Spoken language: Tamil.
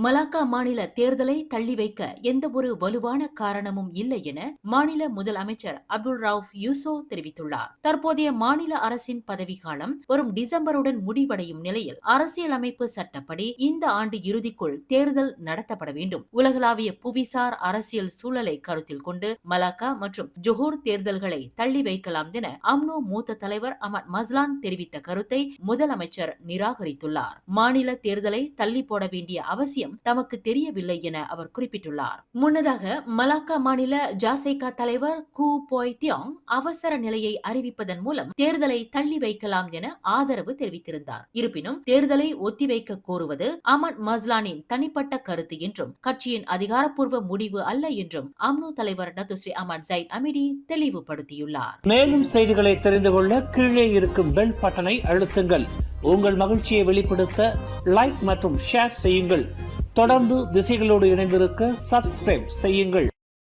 மலாக்கா மாநில தேர்தலை தள்ளி வைக்க எந்தவொரு வலுவான காரணமும் இல்லை என மாநில முதலமைச்சர் அப்துல் ரவுப் யூசோ தெரிவித்துள்ளார். தற்போதைய மாநில அரசின் பதவிக்காலம் வரும் டிசம்பருடன் முடிவடையும் நிலையில் அரசியலமைப்பு சட்டப்படி இந்த ஆண்டு இறுதிக்குள் தேர்தல் நடத்தப்பட வேண்டும். உலகளாவிய புவிசார் அரசியல் சூழலை கருத்தில் கொண்டு மலாக்கா மற்றும் ஜொஹூர் தேர்தல்களை தள்ளி வைக்கலாம் என அம்னோ மூத்த தலைவர் அஹமத் மஸ்லான் தெரிவித்த கருத்தை முதலமைச்சர் நிராகரித்துள்ளார். மாநில தேர்தலை தள்ளி போட வேண்டிய அவசியம் தமக்கு தெரியவில்லை என அவர் குறிப்பிட்டுள்ளார். முன்னதாக மலாக்கா மாநில ஜாசைகா தலைவர் கூ போய் தியோங் அவசர நிலையை அறிவிப்பதன் மூலம் தேர்தலை தள்ளி வைக்கலாம் என ஆதரவு தெரிவித்திருந்தார். இருப்பினும் தேர்தலை ஒத்திவைக்க கோருவது அஹமத் மஸ்லானின் தனிப்பட்ட கருத்து என்றும் கட்சியின் அதிகாரப்பூர்வ முடிவு அல்ல என்றும் அம்னோ தலைவர் டத்துஸ்ரீ அஹமத் ஜைட் அமிடி தெளிவுபடுத்தியுள்ளார். மேலும் செய்திகளை தெரிந்து கொள்ள கீழே இருக்கும் பெல் பட்டனை அழுத்துங்கள். உங்கள் மகிழ்ச்சியை வெளிப்படுத்த லைக் மற்றும் ஷேர் செய்யுங்கள். தொடர்ந்து திசைகளோடு இணைந்திருக்க சப்ஸ்கிரைப் செய்யுங்கள்.